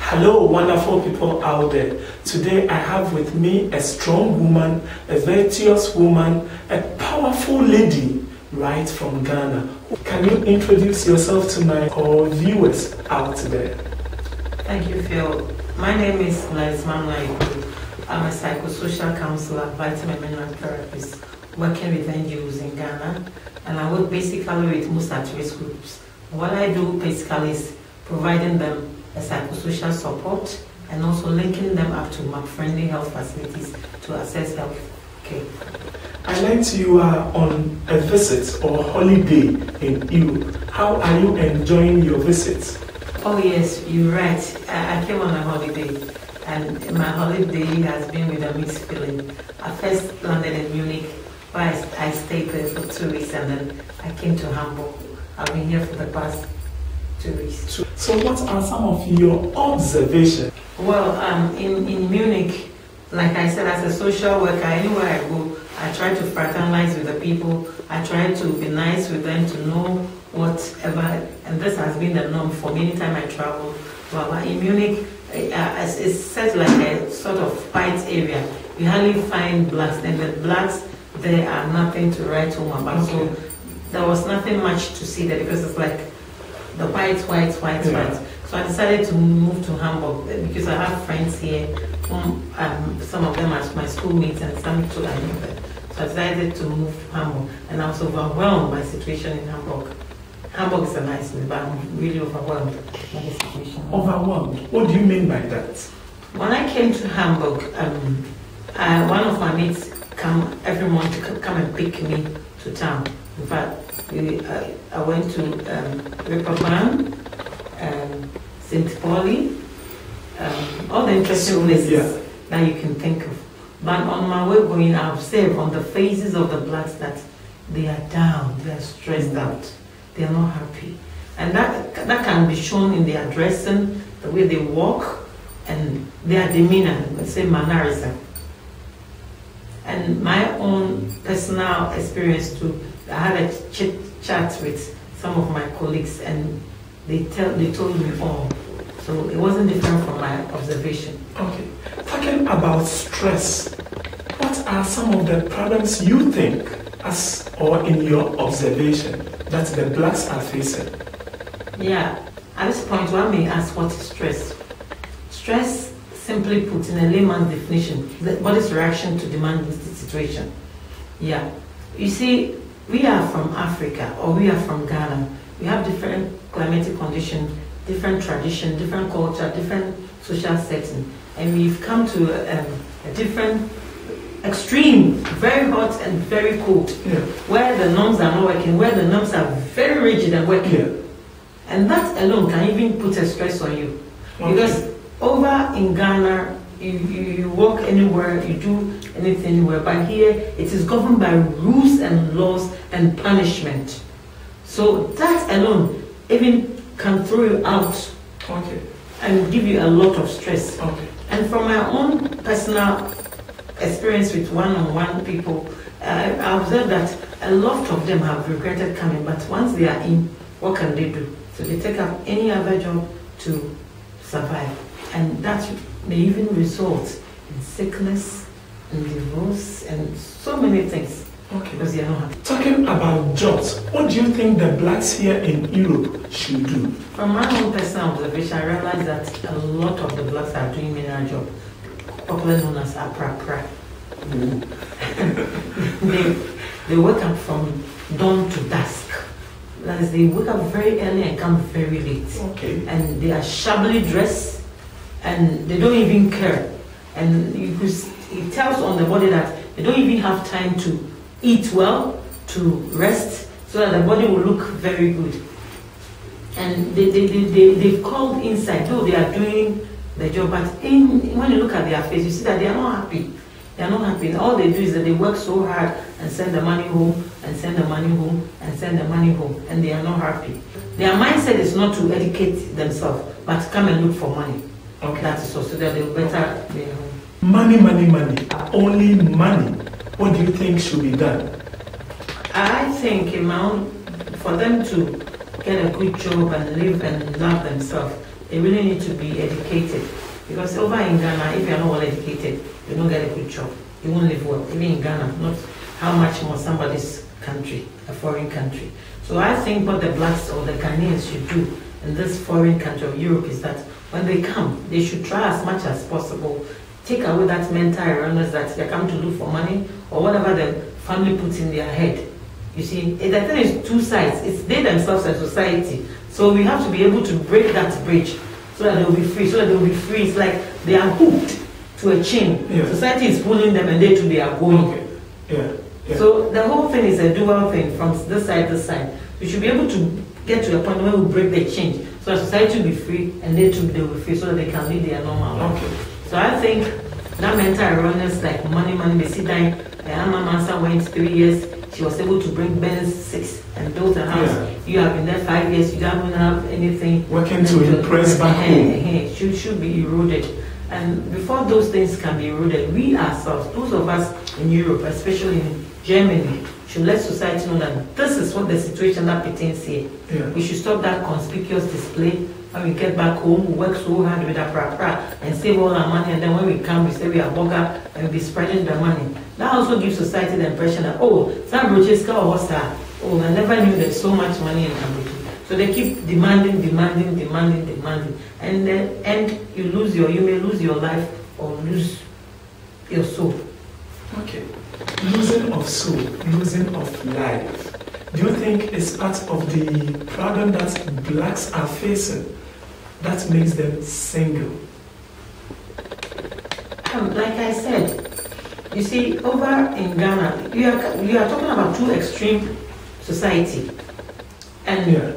Hello, wonderful people out there. Today I have with me a strong woman, a virtuous woman, a powerful lady right from Ghana. Can you introduce yourself to my viewers out there? Thank you, Phil. My name is Mamla. I'm a psychosocial counselor, vitamin mineral therapist, working with NGOs in Ghana, and I work basically with most at-risk groups. What I do basically is providing them a psychosocial support and also linking them up to map-friendly health facilities to access health care. I learned you are on a visit or holiday in Europe. How are you enjoying your visit? Oh yes, you're right. I came on a holiday, and my holiday has been with a mixed feeling. I first landed in Munich, where I stayed there for 2 weeks, and then I came to Hamburg. I've been here for the past 2 weeks. So what are some of your observations? Well, in Munich, like I said, as a social worker, anywhere I go, I try to fraternize with the people. I try to be nice with them, to know whatever, and this has been the norm for me anytime I travel. Well, in Munich, it's set like a sort of white area. You hardly find blacks, and the blacks, there are nothing to write home about. Okay. So there was nothing much to see there because it's like the white. So I decided to move to Hamburg because I have friends here. Some of them are my schoolmates and some too I know them. So I decided to move to Hamburg, and I was overwhelmed by the situation in Hamburg. Hamburg is a nice place, but I'm really overwhelmed by the situation. Overwhelmed? What do you mean by that? When I came to Hamburg, one of my mates come every month to come and pick me to town. In fact, I went to Reeperbahn, St. Pauli, all the interesting places that you can think of. But on my way going, I observed on the faces of the blacks that they are down, they are stressed out, they are not happy. And that can be shown in their dressing, the way they walk, and their demeanor, let's say mannerism. And my own personal experience too, I had a chit chat with some of my colleagues, and they told me all. So it wasn't different from my observation. Okay. Talking about stress, what are some of the problems you think, or in your observation, that the blacks are facing? Yeah, at this point one may ask, what is stress? Stress, simply put, in a layman's definition, the body's reaction to demanding situation. Yeah, you see, we are from Africa, or we are from Ghana. We have different climatic conditions, different tradition, different culture, different social setting, and we've come to a different extreme, very hot and very cold, where the norms are not working, where the norms are very rigid and working. And that alone can even put a stress on you. Because over in Ghana, you walk anywhere, you do anything anywhere, but here it is governed by rules and laws and punishment. So that alone even can throw you out and give you a lot of stress. And from my own personal experience with one-on-one people, I observed that a lot of them have regretted coming, but once they are in, what can they do? So they take up any other job to survive. And that may even result in sickness, and divorce, and so many things. Because they are not happy. Talking about jobs, what do you think the blacks here in Europe should do? From my own personal observation, I realized that a lot of the blacks are doing menial job, popularly known as pra. They wake up from dawn to dusk. That is, they wake up very early and come very late. And they are shabbily dressed, and they don't even care. And it tells on the body that they don't even have time to eat well, to rest, so that the body will look very good. And they've called inside, though they are doing the job, but when you look at their face, you see that they are not happy. They are not happy. All they do is that they work so hard and send the money home, and send the money home, and send the money home, and they are not happy. Their mindset is not to educate themselves, but to come and look for money. That is so that they will better be home. Money, only money. What do you think should be done? I think for them to get a good job and live and love themselves, they really need to be educated. Because over in Ghana, if you are not well educated, you don't get a good job. You won't live well. Even in Ghana, not how much more somebody's country, a foreign country. So I think what the blacks or the Ghanaians should do in this foreign country of Europe is that when they come, they should try as much as possible, take away that mental illness that they come to look for money or whatever the family puts in their head. You see, the thing is two sides. It's they themselves and society. So we have to be able to break that bridge so that they'll be free. So that they'll be free. It's like they are hooked to a chain. Yeah. Society is pulling them and they too, they are going. Okay. Yeah. Yeah. So the whole thing is a dual thing from this side, this side. We should be able to get to a point where we break the chain. So that society will be free and they too, they will be free so that they can live their normal life. Okay. So I think that mental illness like money, they sit down. Mama went 3 years. She was able to bring Benz 6 and build a house. Yeah. You have been there 5 years. You don't have anything. Working to impress back home. Should be eroded. And before those things can be eroded, we ourselves, those of us in Europe, especially in Germany, should let society know that this is what the situation that pertains here. Yeah. We should stop that conspicuous display. When we get back home, we work so hard with our pra and save all our money, and then when we come, we say we are burger and we be spreading the money. That also gives society the impression that, oh, some Rocheska or Hosta, oh, I never knew there's so much money in Hamburg. So they keep demanding. And in the end, you may lose your life or lose your soul. Okay. Losing of soul, losing of life. Do you think it's part of the problem that blacks are facing that makes them single? Like I said, you see, over in Ghana, you are talking about two extreme society, and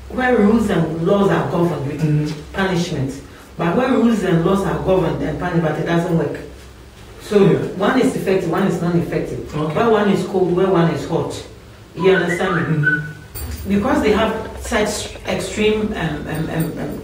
where rules and laws are governed with punishment, but where rules and laws are governed and punished, but it doesn't work. So one is effective, one is non-effective. Okay. Where one is cold, where one is hot. You understand me? Because they have such extreme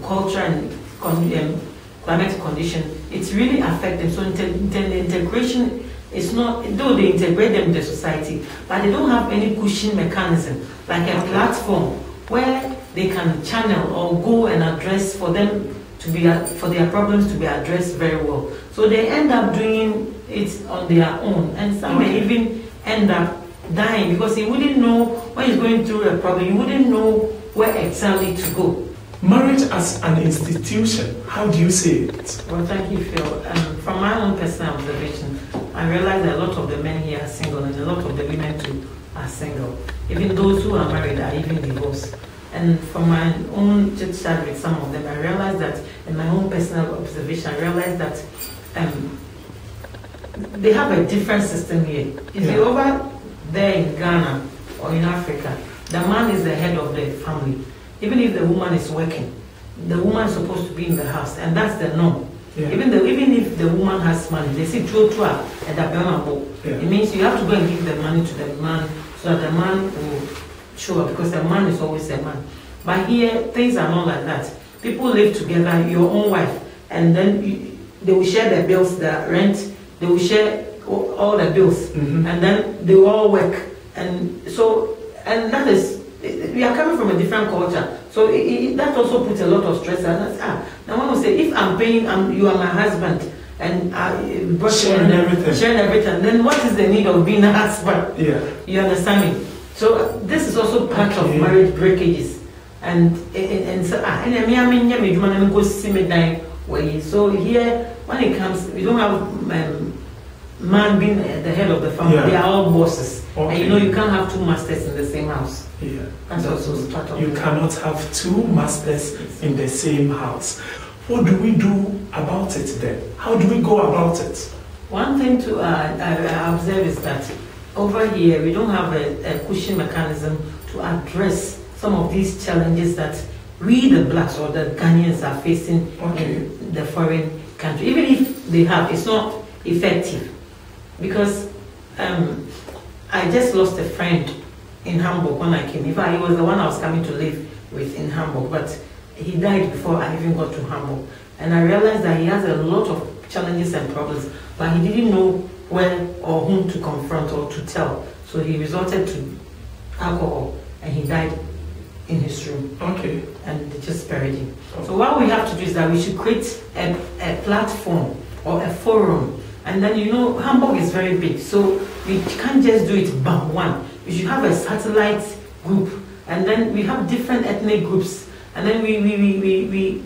culture and climatic condition, it's really affecting. So the integration is not, though they integrate them in the society, but they don't have any cushion mechanism, like a platform where they can channel or go and address for them to be, for their problems to be addressed very well. So they end up doing it on their own, and some may even end up dying because he wouldn't know when he's going through a problem, he wouldn't know where exactly to go. Marriage as an institution, how do you see it? Well, thank you, Phil. From my own personal observation, I realize that a lot of the men here are single and a lot of the women too are single. Even those who are married are even divorced. And from my own chat with some of them, I realized that in my own personal observation, I realized that they have a different system here. You see, over there in Ghana or in Africa, the man is the head of the family. Even if the woman is working, the woman is supposed to be in the house, and that's the norm. Yeah. Even if the woman has money, they say chua at the It means you have to go and give the money to the man so that the man will show up, because the man is always a man. But here, things are not like that. People live together, your own wife, and then they will share the bills, the rent, they will share all the bills, and then they will all work. And so, and that is, we are coming from a different culture. So that also puts a lot of stress. And now one will say, if I'm paying, you are my husband, and sharing everything, then what is the need of being a husband? Yeah. You understand me? So this is also part of marriage breakages. And so here, when it comes, we don't have man being the head of the family. They are all bosses. Okay. And you can't have two masters in the same house. Yeah. That's also part of you cannot have two masters in the same house. What do we do about it then? How do we go about it? One thing to observe is that over here, we don't have a cushion mechanism to address some of these challenges that we, the blacks or the Ghanaians, are facing in the foreign country. Even if they have, it's not effective. Because I just lost a friend in Hamburg when I came. In fact, he was the one I was coming to live with in Hamburg, but he died before I even got to Hamburg. And I realized that he has a lot of challenges and problems, but he didn't know where or whom to confront or to tell. So he resorted to alcohol and he died in his room. Okay. and they just buried him. So what we have to do is that we should create a platform or a forum. And then, Hamburg is very big, so we can't just do it by one. We should have a satellite group, and then we have different ethnic groups, and then we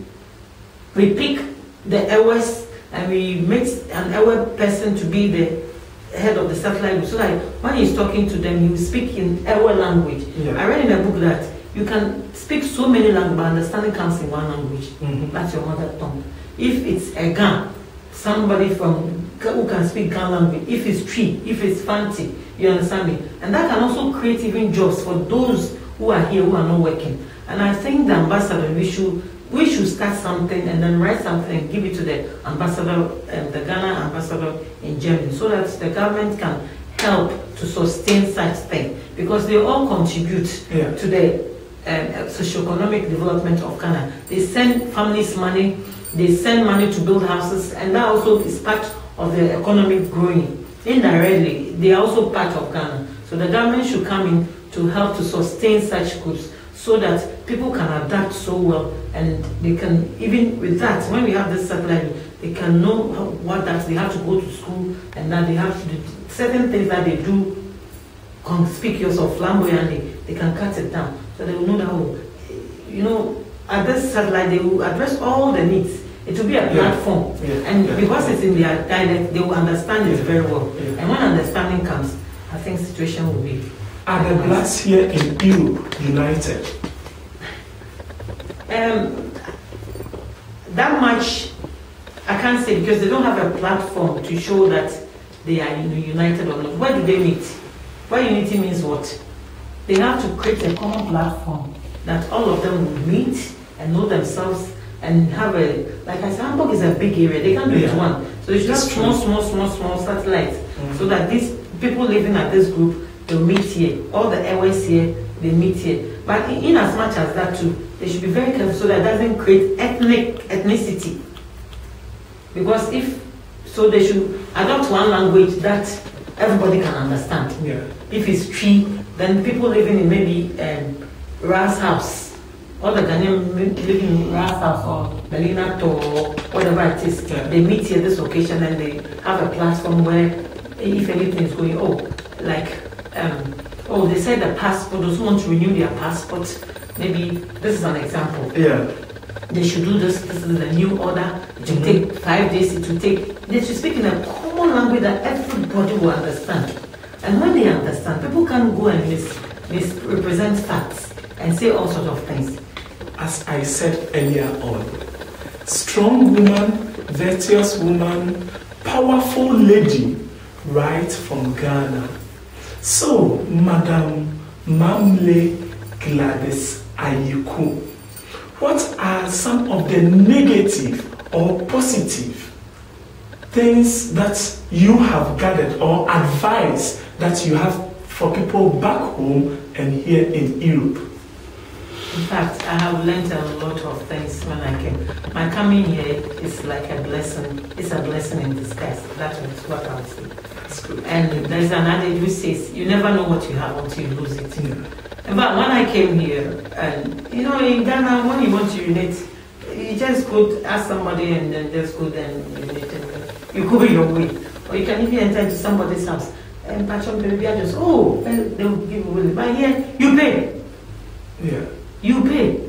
pick the hours, and we make an hour person to be the head of the satellite group, so that when he's talking to them, he will speak in our language. Yeah. I read in a book that you can speak so many languages, but understanding comes in one language. That's your mother tongue. If it's a Ghan, somebody who can speak Ghan language, if it's Tree, if it's Fanti, you understand me? And that can also create even jobs for those who are here who are not working. And I think the ambassador, we should start something and then write something and give it to the ambassador, the Ghana ambassador in Germany, so that the government can help to sustain such thing, because they all contribute to the socio-economic development of Ghana. They send families money, they send money to build houses, and that also is part of the economic growing. Indirectly, they are also part of Ghana. So the government should come in to help to sustain such groups, so that people can adapt so well, and they can, even with that, when we have this satellite, they can know what that they have to go to school, and that they have to do certain things that they do conspicuous or flamboyantly, they can cut it down. So they will know that, at this satellite, they will address all the needs. It will be a platform. And because it's in their dialect, they will understand it very well. And when understanding comes, I think the situation will be... Are the blacks here in Europe united? That much, I can't say, because they don't have a platform to show that they are united or not. Where do they meet? Where unity means what? They have to create a common platform that all of them will meet and know themselves and have a, like I said, Hamburg is a big area. They can't do it one. So they should have small satellites, so that these people living at this group, they'll meet here. All the airways here, they meet here. But in as much as that too, they should be very careful so that it doesn't create ethnicity. Because they should adopt one language that everybody can understand. If it's Tree, then people living in maybe Ras House, all the Ghanaians living in Ras House or Belina or whatever it is, they meet here this occasion, and they have a platform where if anything is going, they said the passport, those who want to renew their passport, maybe this is an example. They should do this is a new order. It will take 5 days, they should speak in a common language that everybody will understand. And when they understand, people can go and misrepresent facts and say all sorts of things. As I said earlier on, strong woman, virtuous woman, powerful lady, right from Ghana. So, Madam Mamle Gladys Ayiku, what are some of the negative or positive things that you have gathered or advice that you have for people back home and here in Europe? In fact, I have learned a lot of things when I came. My coming here is like a blessing. It's a blessing in disguise. That is what I would say. That's good. And there's an adage which says, you never know what you have until you lose it. But when I came here, and in Ghana, when you want to unite, you just go ask somebody and then just go and unite, and you go your way. Or you can even enter into somebody's house and patch on baby, just, they will give you. But here, you pay. You pay.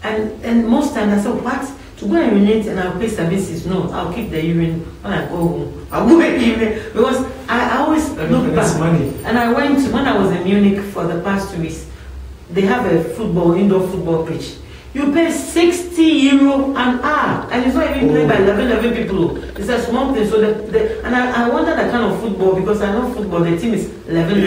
And most times I said, what? To go and urinate and I'll pay services? No, I'll keep the urine when I go home. I'll go and urinate. Because I always look back. Money. And I went, when I was in Munich for the past 2 weeks, they have a indoor football pitch. You pay 60 euro an hour. And it's not even played by 11 people. It's a small thing. So and I wonder the kind of football, because I know football, the team is 11.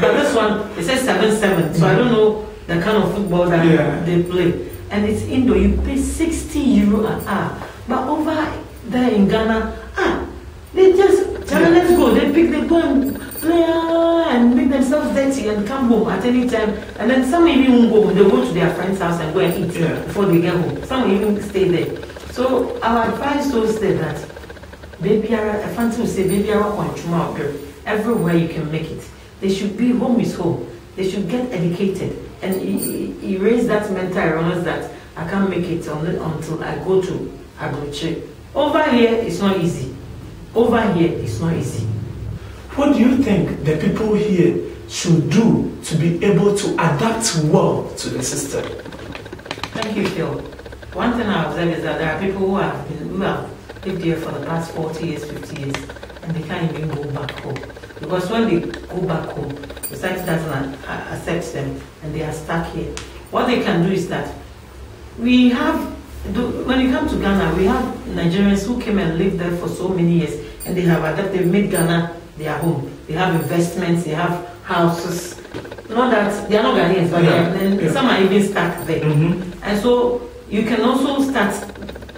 But this one, it says 7-7. So I don't know the kind of football that they play. And it's indoor, you pay 60 euro an hour. But over there in Ghana, they just, let's go. They go and play and make themselves dirty and come home at any time. And then some even won't go, they go to their friend's house and go and eat before they get home. Some even stay there. So our advice those say that, a fancy will say, everywhere you can make it. They should be, home is home. They should get educated. And he raised that mental erroneous that I can't make it until I go to Abuche. Over here, it's not easy. Over here, it's not easy. What do you think the people here should do to be able to adapt well to the system? Thank you, Phil. One thing I observe is that there are people who have lived here for the past 40 years, 50 years, and they can't even go back home. Because when they go back home, society doesn't accept them, and they are stuck here. What they can do is that we have, when you come to Ghana, we have Nigerians who came and lived there for so many years, and they have adapted, they've made Ghana their home. They have investments, they have houses. Not that they are not Ghanaians, but some are even stuck there. And so you can also start,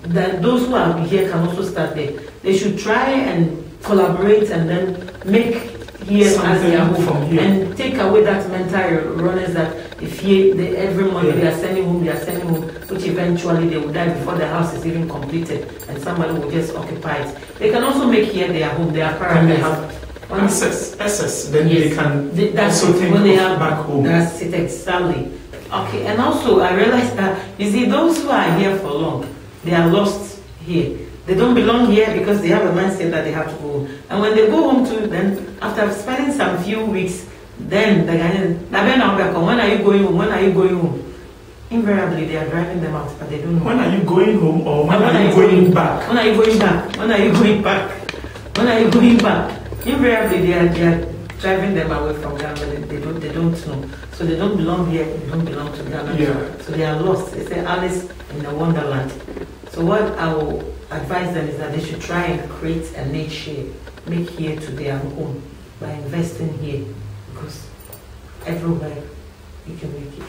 those who are here can also start there. They should try and collaborate and then make here as their home and take away that mental erroneous that if every month they are sending home, which eventually they will die before the house is even completed and somebody will just occupy it. They can also make here their home, their paradise. Access, then they can also think when they have back home. That's it, exactly. Okay, and also I realized that, you see, those who are here for long, they are lost here. They don't belong here because they have a mindset that they have to go home. And when they go home too, then after spending some few weeks, then the Ghanaians, when are you going home? When are you going home? Invariably, they are driving them out, but they don't know. When are you going home or when are you going back? When are you going back? When are you going back? When are you going back? Invariably, they are driving them away from Ghana. They don't know. So they don't belong here. They don't belong to Ghana. So they are lost. They say Alice in the Wonderland. So what I will advise them is that they should try and create a niche here, make here to their home by investing here, because everywhere you can make it.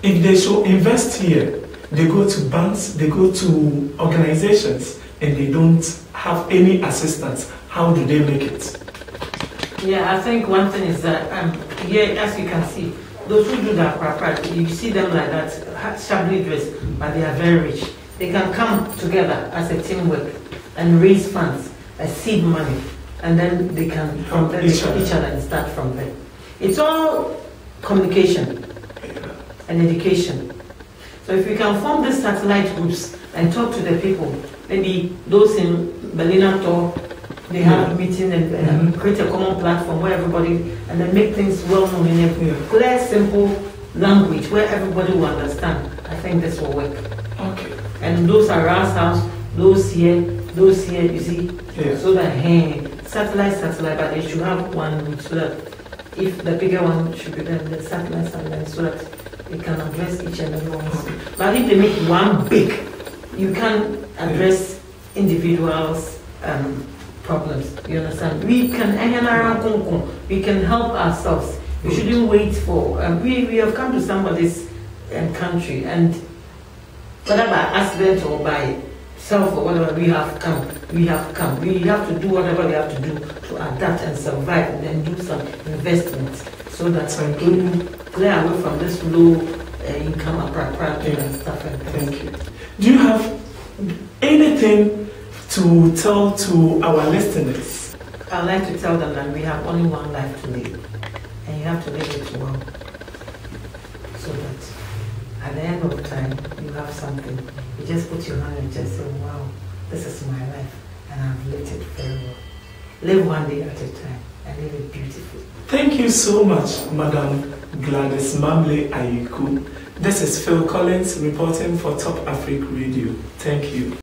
If they should invest here, they go to banks, they go to organizations, and they don't have any assistance. How do they make it? Yeah, I think one thing is that here, as you can see, those who do that proper, you see them like that, shabbily dressed, but they are very rich. They can come together as a teamwork and raise funds, seed money, and then they can from each other and start from there. It's all communication and education. So if we can form these satellite groups and talk to the people, maybe those in Berlin, they have a meeting and create a common platform where everybody, and then make things well known in a clear, simple language where everybody will understand. I think this will work. Okay. And those around house, those here, you see, so that satellite, but they should have one route so that if the bigger one should be there, the satellite, so that they can address each and every one. But if they make one big, you can address individuals' problems. You understand? We can help ourselves. We shouldn't wait for. We have come to somebody's country, and whether by accident or by self or whatever, we have come. We have to do whatever we have to do to adapt and survive, and then do some investments so that we can clear away from this low income appropriate and stuff like that. Thank you. Do you have anything to tell to our listeners? I'd like to tell them that we have only one life to live, and you have to live it well, so that at the end of time you have something. You just put your hand and just say, wow, this is my life, and I've lived it very well. Live one day at a time and live it beautifully. Thank you so much, Madam Gladys Mamle Ayiku. This is Phil Collins reporting for Top Africa Radio. Thank you.